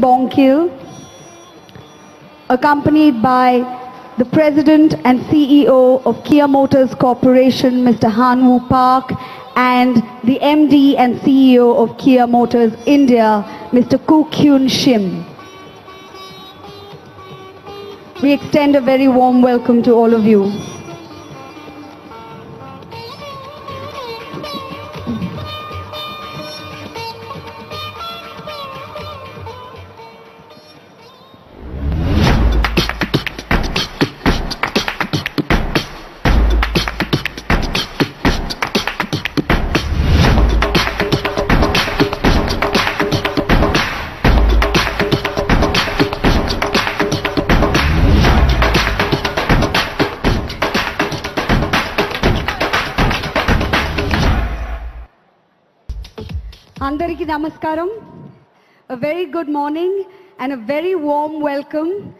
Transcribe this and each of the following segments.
Bonkil, accompanied by the President and CEO of Kia Motors Corporation, Mr. Han Woo Park, and the MD and CEO of Kia Motors India, Mr. Koo Kyun Shim. We extend a very warm welcome to all of you. Andariki Namaskaram. A very good morning and a very warm welcome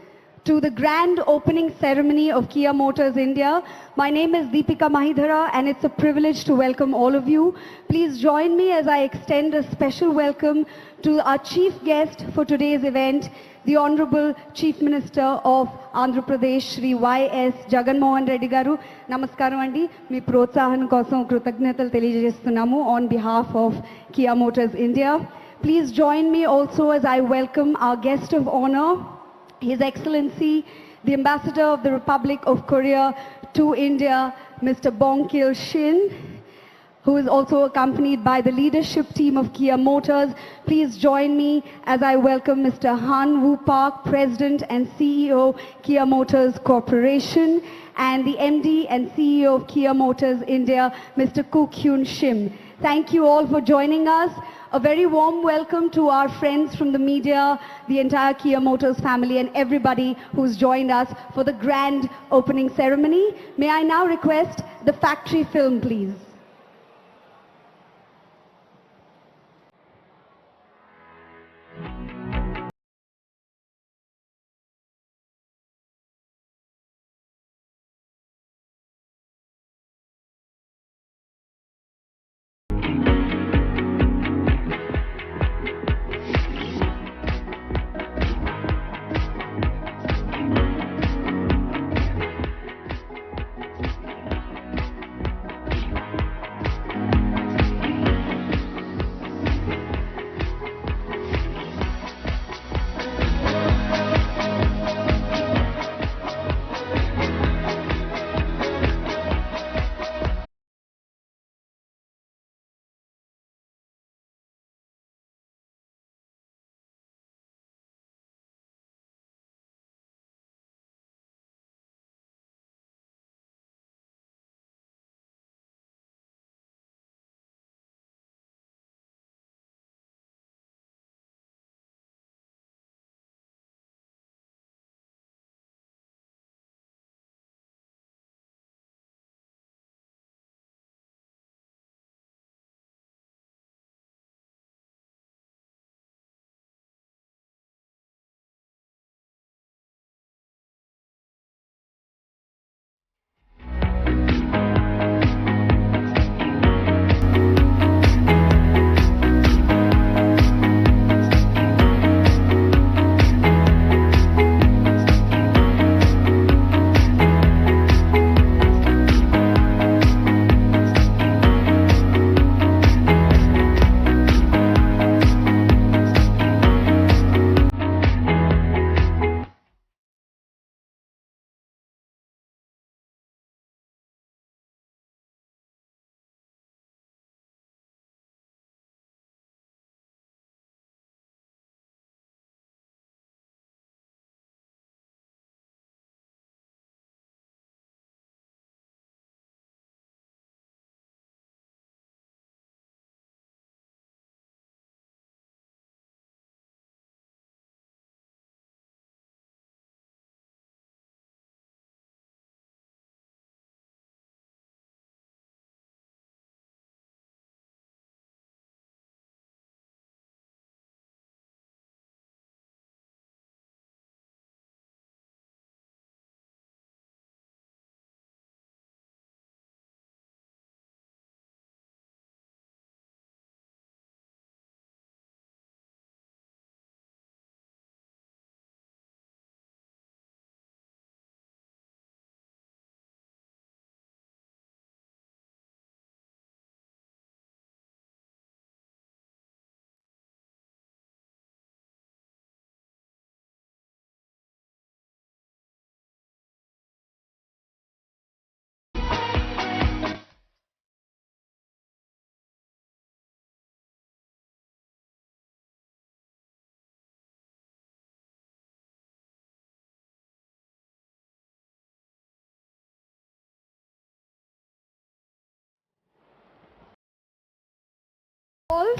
to the grand opening ceremony of Kia Motors India. My name is Deepika Mahidhara and it's a privilege to welcome all of you. Please join me as I extend a special welcome to our chief guest for today's event, the Honorable Chief Minister of Andhra Pradesh, Shri Y.S. Jagan Mohan Reddy Garu. Namaskaram andi. మీ ప్రోత్సాహం కోసం కృతజ్ఞతలు తెలియజేస్తున్నాము on behalf of Kia Motors India. Please join me also as I welcome our guest of honor, His Excellency, the Ambassador of the Republic of Korea to India, Mr. Bonkil Shin, who is also accompanied by the leadership team of Kia Motors. Please join me as I welcome Mr. Han Woo Park, President and CEO, Kia Motors Corporation, and the MD and CEO of Kia Motors India, Mr. Koo Kyun Shim. Thank you all for joining us. A very warm welcome to our friends from the media, the entire Kia Motors family, and everybody who's joined us for the grand opening ceremony. May I now request the factory film, please. All,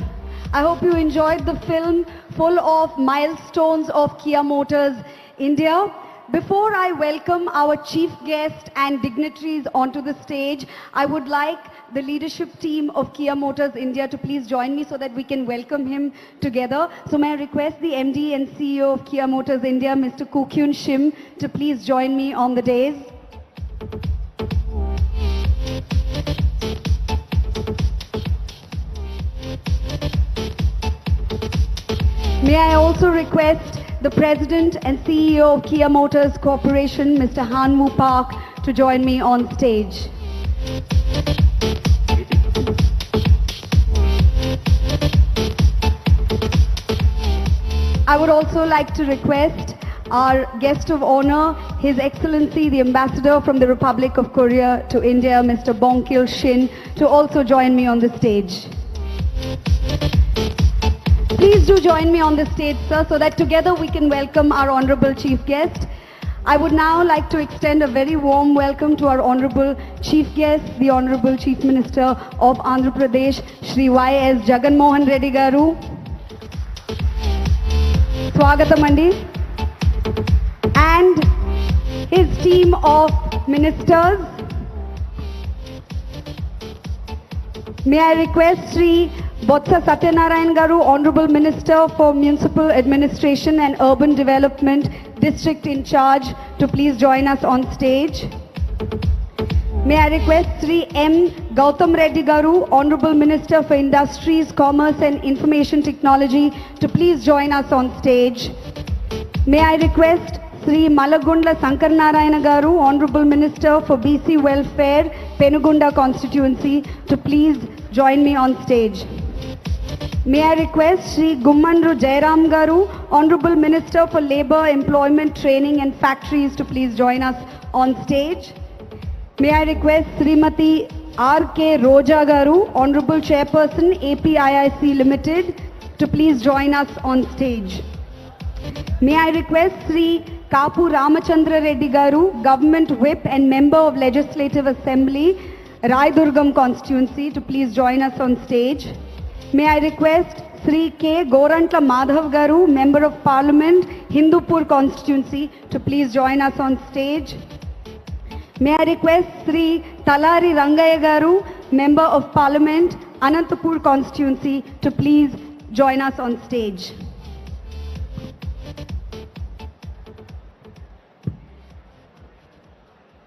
I hope you enjoyed the film full of milestones of Kia Motors India. Before I welcome our chief guest and dignitaries onto the stage, I would like the leadership team of Kia Motors India to please join me so that we can welcome him together. So may I request the MD and CEO of Kia Motors India, Mr. Koo Kyun Shim, to please join me on the dais. May I also request the President and CEO of Kia Motors Corporation, Mr. Han Woo Park, to join me on stage. I would also like to request our guest of honor, His Excellency the Ambassador from the Republic of Korea to India, Mr. Bongkil Shin, to also join me on the stage. Please do join me on the stage, sir, so that together we can welcome our honorable chief guest. I would now like to extend a very warm welcome to our honorable chief guest, the Honorable Chief Minister of Andhra Pradesh, Shri Y.S. Jagan Mohan Reddy Garu. Swagatam Andi. And his team of ministers. May I request Shri Botsa Satyanarayan Garu, Honorable Minister for Municipal Administration and Urban Development, District in charge, to please join us on stage. May I request Shri M. Gautam Reddy Garu, Honorable Minister for Industries, Commerce and Information Technology, to please join us on stage. May I request Shri Malagundla Sankar Narayana Garu, Honorable Minister for BC Welfare, Penugunda Constituency, to please join me on stage. May I request Shri Gummandru Jairam Garu, Honorable Minister for Labour, Employment, Training and Factories, to please join us on stage. May I request Srimati R.K. Roja Garu, Honorable Chairperson, APIIC Limited, to please join us on stage. May I request Sri Kapu Ramachandra Reddy Garu, Government Whip and Member of Legislative Assembly, Raidurgam Constituency, to please join us on stage. May I request Sri K. Gorantla Madhav Garu, Member of Parliament, Hindupur Constituency, to please join us on stage. May I request Sri Talari Rangaya Garu, Member of Parliament, Ananthapur Constituency, to please join us on stage.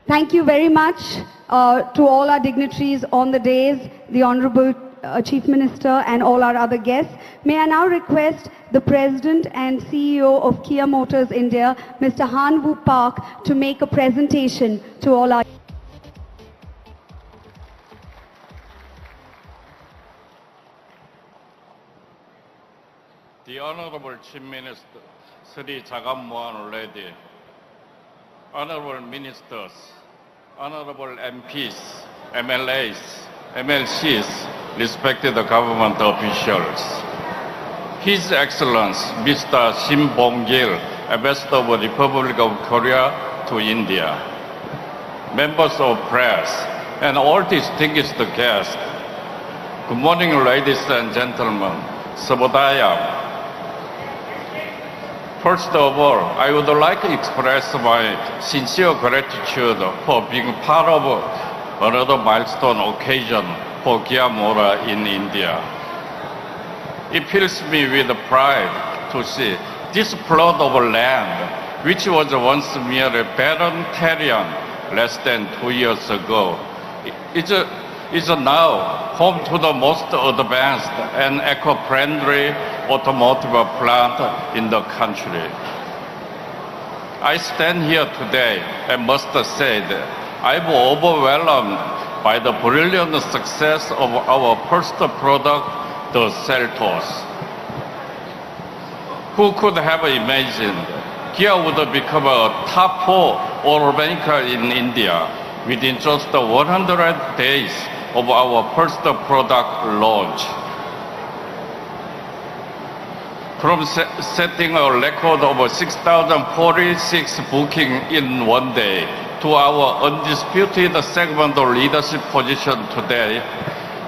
Thank you very much to all our dignitaries on the dais, the Honorable Chief Minister and all our other guests. May I now request the President and CEO of Kia Motors India, Mr. Han Woo Park, to make a presentation to all our... The Honorable Chief Minister, Sri Jagan Mohan Reddy, Honorable Ministers, Honorable MPs, MLAs, MLCs, respected government officials. His Excellency Mr. Shim Bongkil, Ambassador of the Republic of Korea to India, members of press, and all distinguished guests. Good morning, ladies and gentlemen. Sabodaya. First of all, I would like to express my sincere gratitude for being part of another milestone occasion for Kia Motors in India. It fills me with pride to see this plot of land, which was once mere barren terrain less than 2 years ago, is now home to the most advanced and eco-friendly automotive plant in the country. I stand here today and must say that I'm overwhelmed by the brilliant success of our first product, the Seltos. Who could have imagined Kia would become a top 4 auto maker in India within just 100 days of our first product launch? From setting a record of 6,046 bookings in one day to our undisputed segment leadership position today,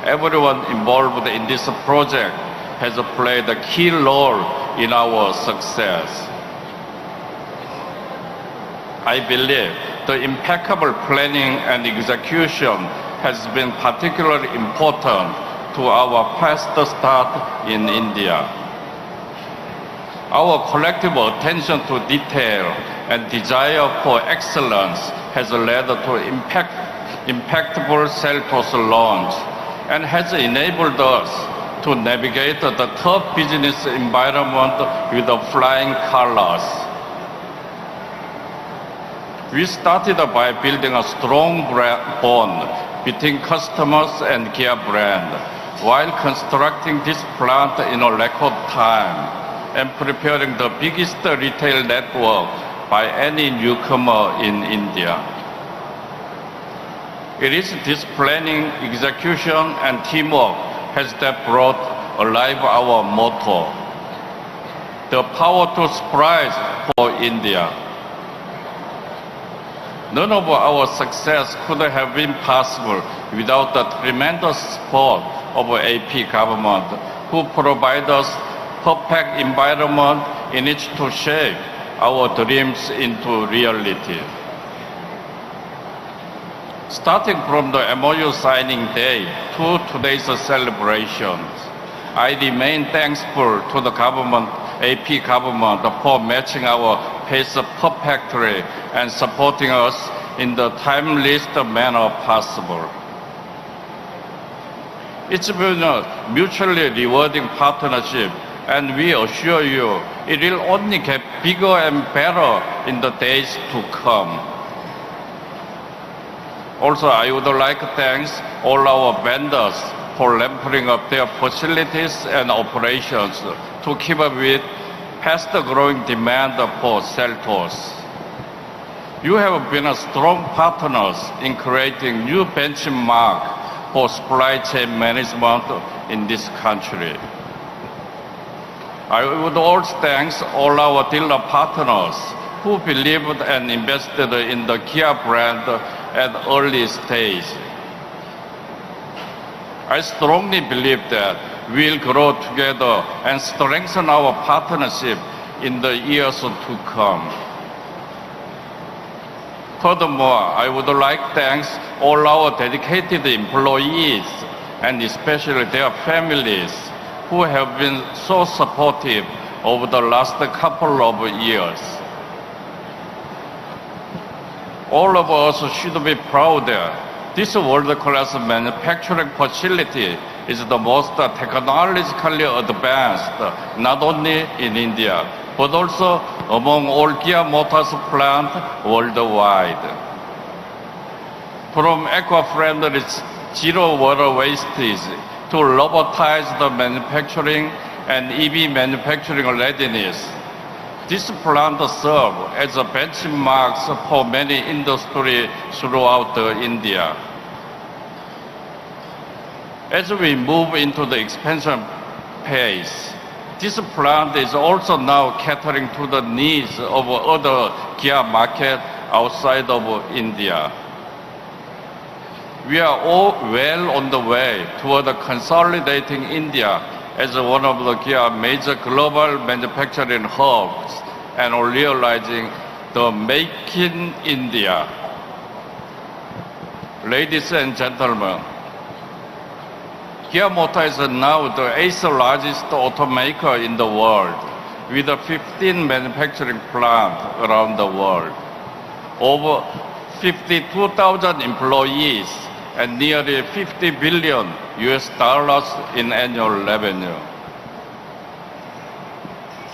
everyone involved in this project has played a key role in our success. I believe the impeccable planning and execution has been particularly important to our fast start in India. Our collective attention to detail and desire for excellence has led to impactful Seltos launch and has enabled us to navigate the tough business environment with flying colors. We started by building a strong bond between customers and Kia brand while constructing this plant in a record time and preparing the biggest retail network by any newcomer in India. It is this planning, execution, and teamwork that brought alive our motto, the power to surprise for India. None of our success could have been possible without the tremendous support of AP government, who provide us perfect environment in which to shape our dreams into reality. Starting from the MOU signing day to today's celebrations, I remain thankful to the government, AP government, for matching our pace perfectly and supporting us in the timeliest manner possible. It's been a mutually rewarding partnership, and we assure you it will only get bigger and better in the days to come. Also, I would like to thank all our vendors for ramping up their facilities and operations to keep up with fast-growing demand for Seltos. You have been strong partners in creating new benchmark for supply chain management in this country. I would also thank all our dealer partners who believed and invested in the Kia brand at early stage. I strongly believe that we'll grow together and strengthen our partnership in the years to come. Furthermore, I would like to thank all our dedicated employees and especially their families who have been so supportive over the last couple of years. All of us should be proud that this world-class manufacturing facility is the most technologically advanced, not only in India, but also among all Kia Motors plants worldwide. From eco-friendly zero water wastage to robotized manufacturing and EV manufacturing readiness, this plant serves as a benchmark for many industries throughout India. As we move into the expansion phase, this plant is also now catering to the needs of other Kia markets outside of India. We are all well on the way toward consolidating India as one of the Kia major global manufacturing hubs and realizing the Make in India. Ladies and gentlemen, Kia Motors is now the 8th largest automaker in the world, with 15 manufacturing plants around the world, over 52,000 employees, and nearly $50 billion in annual revenue.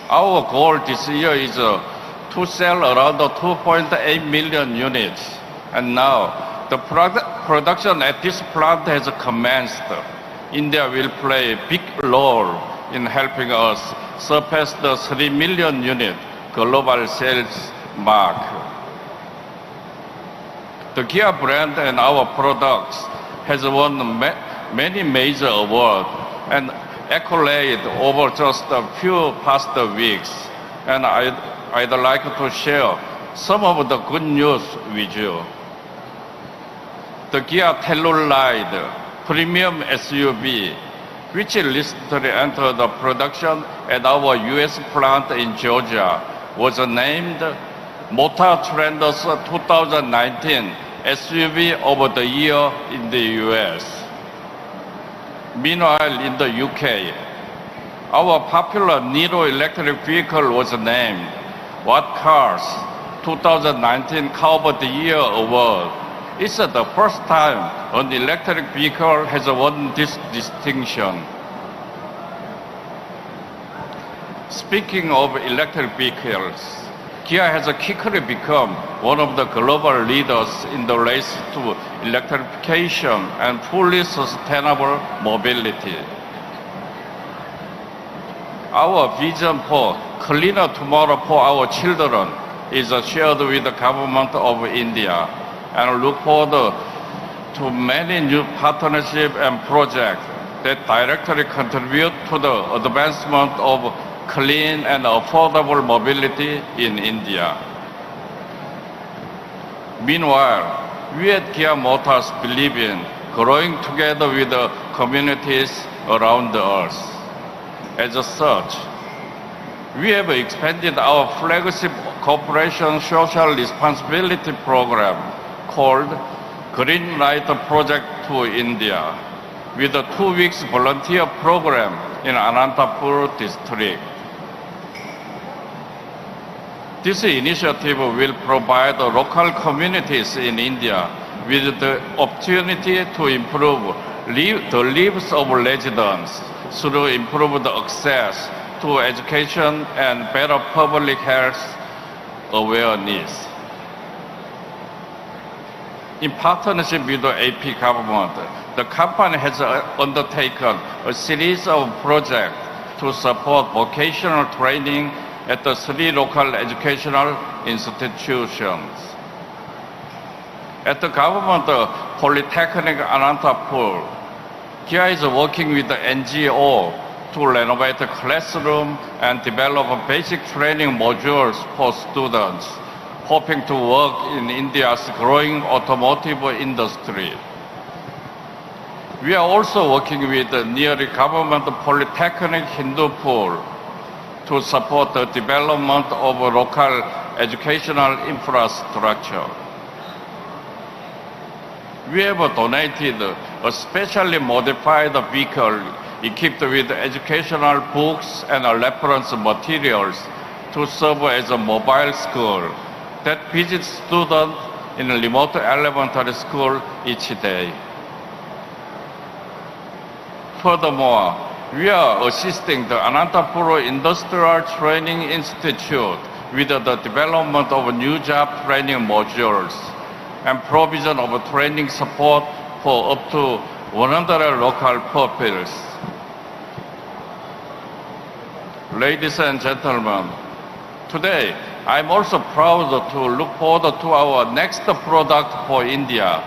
Our goal this year is to sell around 2.8 million units, and now the production at this plant has commenced. India will play a big role in helping us surpass the 3 million unit global sales mark. The Kia brand and our products has won many major awards and accolades over just a few past weeks, and I'd like to share some of the good news with you. The Kia Telluride premium SUV, which recently entered the production at our U.S. plant in Georgia, was named Motor Trend's 2019 SUV of the Year in the U.S. Meanwhile, in the UK, our popular Niro electric vehicle was named What Cars 2019 Car of the Year Award. It's the first time an electric vehicle has won this distinction. Speaking of electric vehicles, Kia has quickly become one of the global leaders in the race to electrification and fully sustainable mobility. Our vision for cleaner tomorrow for our children is shared with the government of India, and look forward to many new partnerships and projects that directly contribute to the advancement of clean and affordable mobility in India. Meanwhile, we at Kia Motors believe in growing together with the communities around the earth. As such, we have expanded our flagship corporation social responsibility program called Green Light Project to India, with a 2-week volunteer program in Ananthapur district. This initiative will provide the local communities in India with the opportunity to improve the lives of residents through improved access to education and better public health awareness. In partnership with the AP government, the company has undertaken a series of projects to support vocational training at the 3 local educational institutions. At the government Polytechnic Ananthapur, Kia is working with the NGO to renovate the classroom and develop basic training modules for students, hoping to work in India's growing automotive industry. We are also working with the nearby government Polytechnic Hindupur to support the development of local educational infrastructure. We have donated a specially modified vehicle equipped with educational books and reference materials to serve as a mobile school that visits students in a remote elementary school each day. Furthermore, we are assisting the Ananthapur Industrial Training Institute with the development of new job training modules and provision of training support for up to 100 local pupils. Ladies and gentlemen, today I'm also proud to look forward to our next product for India,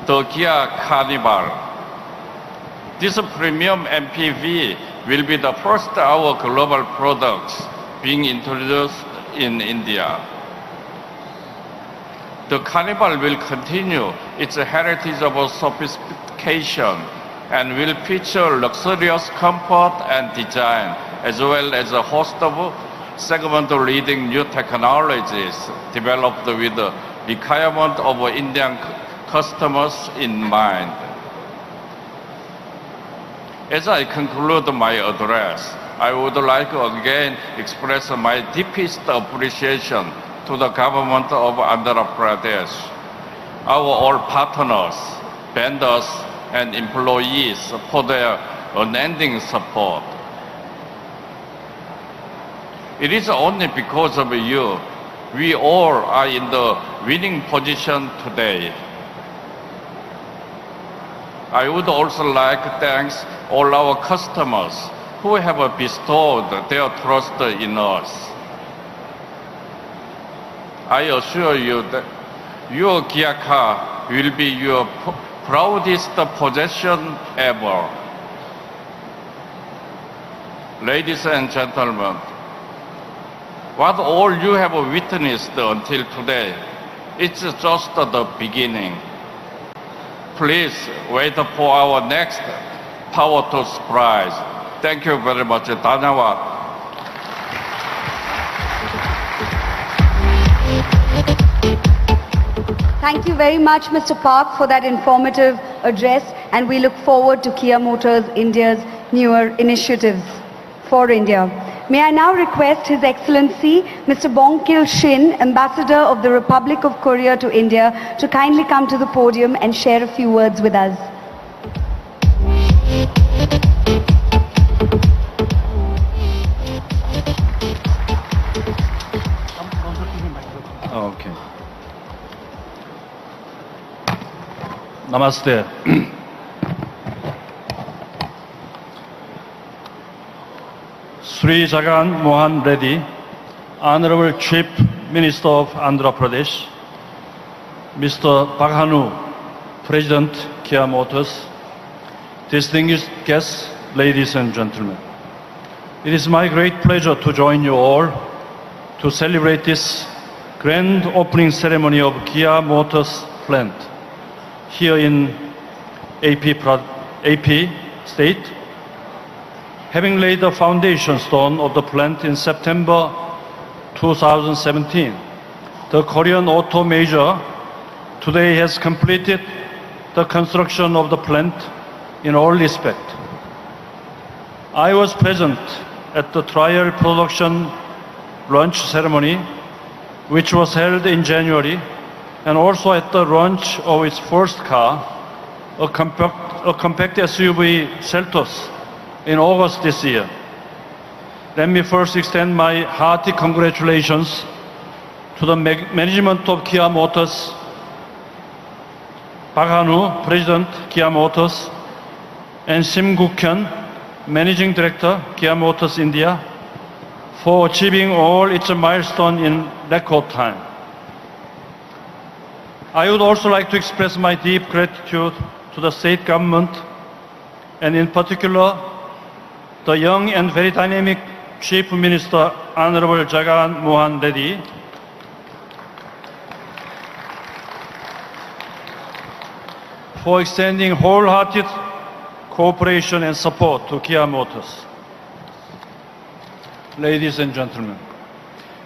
the Kia Carnival. This premium MPV will be the first of our global products being introduced in India. The Carnival will continue its heritage of sophistication and will feature luxurious comfort and design, as well as a host of segment-leading new technologies developed with the requirement of Indian customers in mind. As I conclude my address, I would like to again express my deepest appreciation to the government of Andhra Pradesh, our all partners, vendors, and employees for their unending support. It is only because of you we all are in the winning position today. I would also like to thank all our customers who have bestowed their trust in us. I assure you that your Kia car will be your proudest possession ever. Ladies and gentlemen, what all you have witnessed until today, it's just the beginning. Please wait for our next Power to Surprise. Thank you very much. Dhanyawad. Thank you very much, Mr. Park, for that informative address, and we look forward to Kia Motors India's newer initiatives for India. May I now request His Excellency, Mr. Bongkil Shin, Ambassador of the Republic of Korea to India, to kindly come to the podium and share a few words with us. Okay. Namaste. Sri Jagan Mohan Reddy, Honorable Chief Minister of Andhra Pradesh, Mr. Baghanu, President Kia Motors, distinguished guests, ladies and gentlemen. It is my great pleasure to join you all to celebrate this grand opening ceremony of Kia Motors plant here in AP state. Having laid the foundation stone of the plant in September 2017, the Korean auto major today has completed the construction of the plant in all respects. I was present at the trial production launch ceremony, which was held in January, and also at the launch of its first car, a compact SUV Seltos, in August this year. Let me first extend my hearty congratulations to the management of Kia Motors, Baghanu, President Kia Motors, and Sim Guk-hyun, Managing Director, Kia Motors India, for achieving all its milestones in record time. I would also like to express my deep gratitude to the state government, and in particular, the young and very dynamic Chief Minister, Honorable Jagan Mohan Reddy, for extending wholehearted cooperation and support to Kia Motors. Ladies and gentlemen,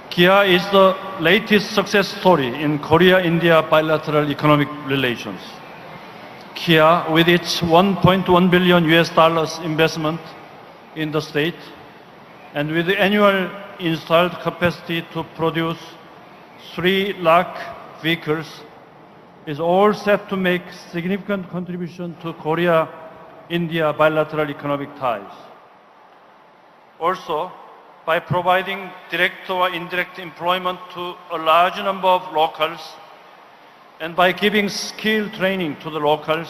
Kia is the latest success story in Korea-India bilateral economic relations. Kia, with its $1.1 billion investment in the state, and with the annual installed capacity to produce 3 lakh vehicles, is all set to make significant contribution to Korea-India bilateral economic ties. Also, by providing direct or indirect employment to a large number of locals, and by giving skill training to the locals,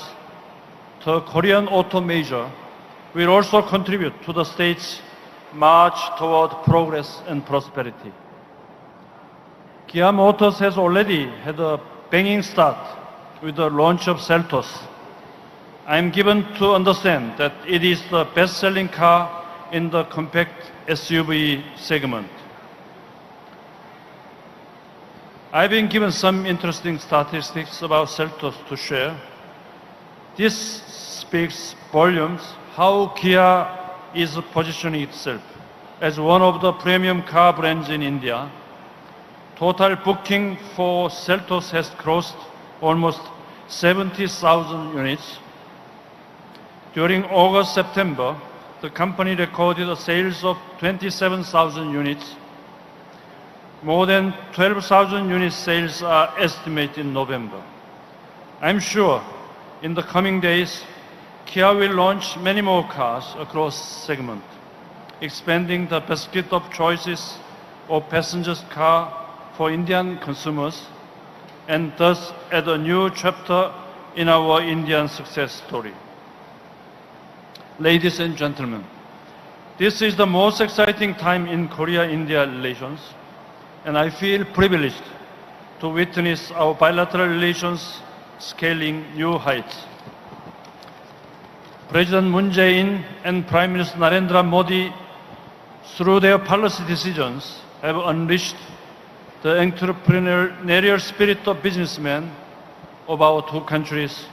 the Korean auto major will also contribute to the state's march toward progress and prosperity. Kia Motors has already had a banging start with the launch of Seltos. I am given to understand that it is the best-selling car in the compact SUV segment. I've been given some interesting statistics about Seltos to share. This speaks volumes how Kia is positioning itself as one of the premium car brands in India. Total booking for Seltos has crossed almost 70,000 units. During August-September, the company recorded a sales of 27,000 units. More than 12,000 unit sales are estimated in November. I'm sure in the coming days, Kia will launch many more cars across segment, expanding the basket of choices of passengers car for Indian consumers, and thus add a new chapter in our Indian success story. Ladies and gentlemen, this is the most exciting time in Korea-India relations, and I feel privileged to witness our bilateral relations scaling new heights. President Moon Jae-in and Prime Minister Narendra Modi, through their policy decisions, have unleashed the entrepreneurial spirit of businessmen of our two countries,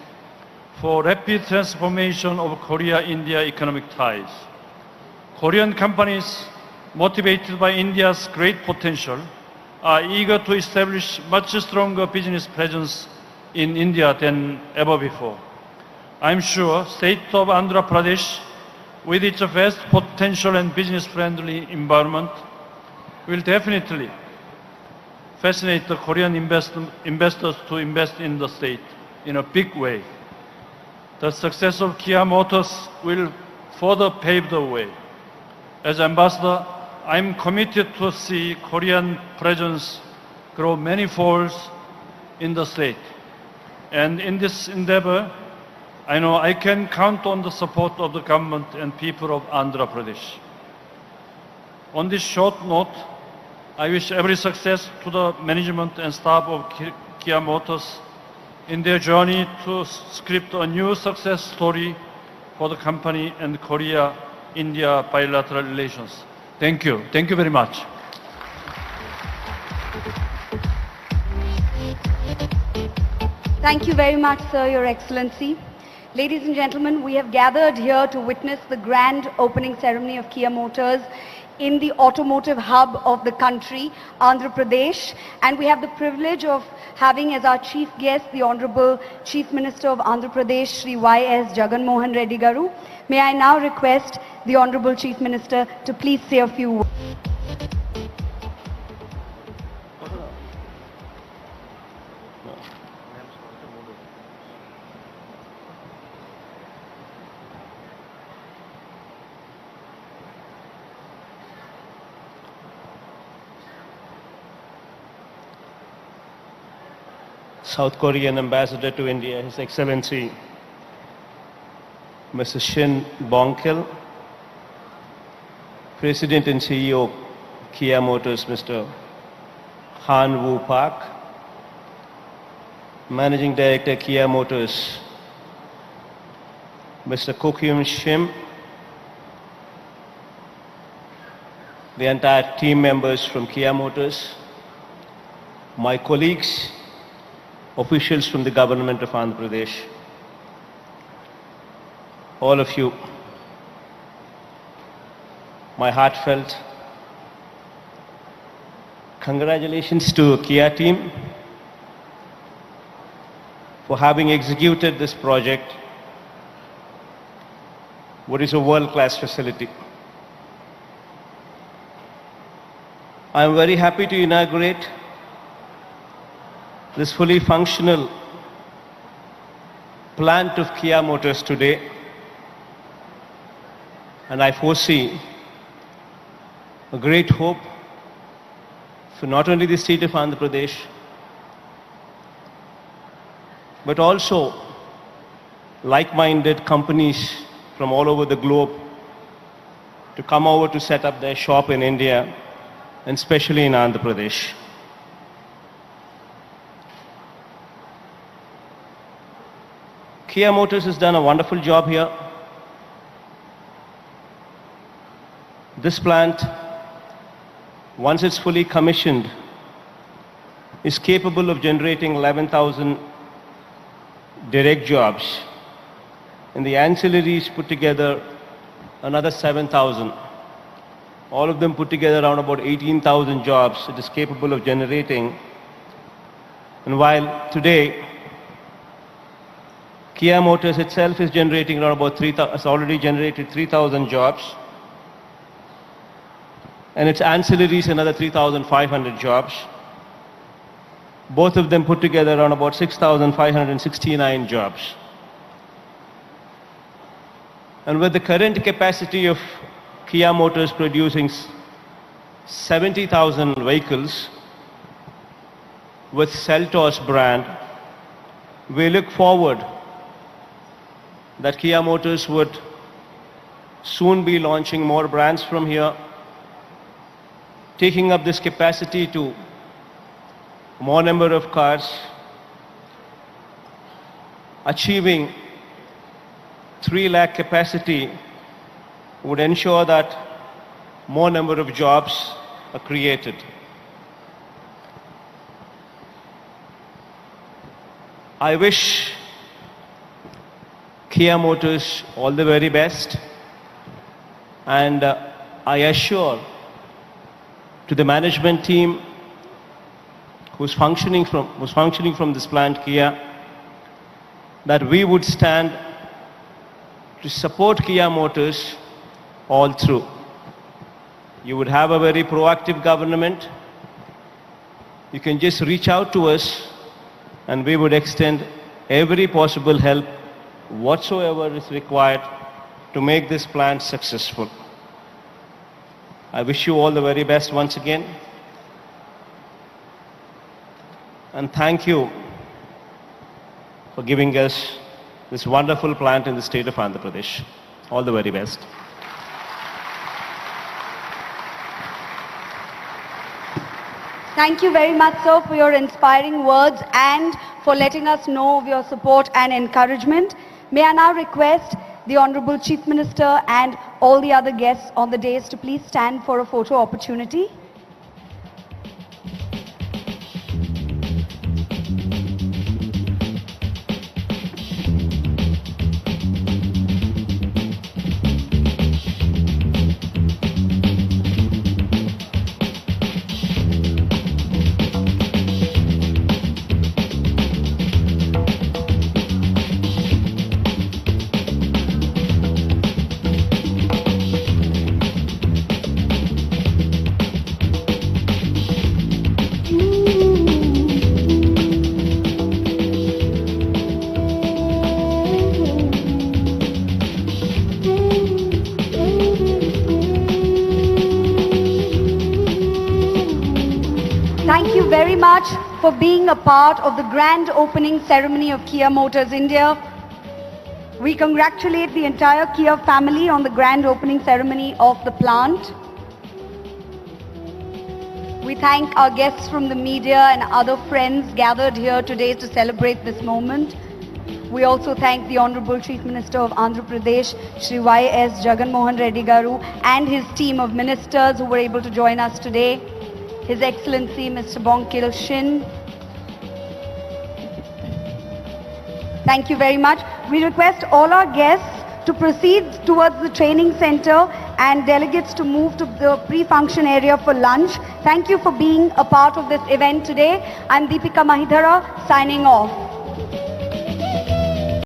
for rapid transformation of Korea-India economic ties. Korean companies, motivated by India's great potential, are eager to establish much stronger business presence in India than ever before. I'm sure state of Andhra Pradesh, with its vast potential and business-friendly environment, will definitely fascinate the Korean investors to invest in the state in a big way. The success of Kia Motors will further pave the way. As ambassador, I'm committed to see Korean presence grow many folds in the state. And in this endeavor, I know I can count on the support of the government and people of Andhra Pradesh. On this short note, I wish every success to the management and staff of Kia Motors in their journey to script a new success story for the company and Korea-India bilateral relations. Thank you. Thank you very much. Thank you very much, sir, Your Excellency. Ladies and gentlemen, we have gathered here to witness the grand opening ceremony of Kia Motors in the automotive hub of the country, Andhra Pradesh. And we have the privilege of having as our chief guest the Honorable Chief Minister of Andhra Pradesh, Shri Y.S. Jagan Reddy Garu. May I now request the Honorable Chief Minister to please say a few words. South Korean Ambassador to India, His Excellency Mr. Shin Bongkil, President and CEO Kia Motors Mr. Han Woo Park, Managing Director Kia Motors Mr. Kokyum Shim, the entire team members from Kia Motors, my colleagues, officials from the government of Andhra Pradesh, all of you, my heartfelt congratulations to Kia team for having executed this project, what is a world-class facility. I am very happy to inaugurate this fully functional plant of Kia Motors today, and I foresee a great hope for not only the state of Andhra Pradesh, but also like-minded companies from all over the globe to come over to set up their shop in India, and especially in Andhra Pradesh. Kia Motors has done a wonderful job here. This plant, once it's fully commissioned, is capable of generating 11,000 direct jobs, and the ancillaries put together another 7,000. All of them put together around about 18,000 jobs it is capable of generating. And while today Kia Motors itself is generating around about has already generated 3,000 jobs, and its ancillaries another 3,500 jobs. Both of them put together around about 6,569 jobs. And with the current capacity of Kia Motors producing 70,000 vehicles with Seltos brand, we look forward that Kia Motors would soon be launching more brands from here, taking up this capacity to more number of cars, achieving 3 lakh capacity would ensure that more number of jobs are created. I wish Kia Motors all the very best. And I assure to the management team who's functioning from this plant, Kia, that we would stand to support Kia Motors all through. You would have a very proactive government. You can just reach out to us and we would extend every possible help whatsoever is required to make this plant successful. I wish you all the very best once again. And thank you for giving us this wonderful plant in the state of Andhra Pradesh. All the very best. Thank you very much, sir, for your inspiring words and for letting us know of your support and encouragement. May I now request the Honorable Chief Minister and all the other guests on the dais to please stand for a photo opportunity. Thank you very much for being a part of the grand opening ceremony of Kia Motors India. We congratulate the entire Kia family on the grand opening ceremony of the plant. We thank our guests from the media and other friends gathered here today to celebrate this moment. We also thank the Honorable Chief Minister of Andhra Pradesh, Shri Y.S. Jagan Mohan Reddy Garu, and his team of ministers who were able to join us today. His Excellency Mr. Bongkil Shin. Thank you very much. We request all our guests to proceed towards the training center and delegates to move to the pre-function area for lunch. Thank you for being a part of this event today. I'm Deepika Mahidhara signing off.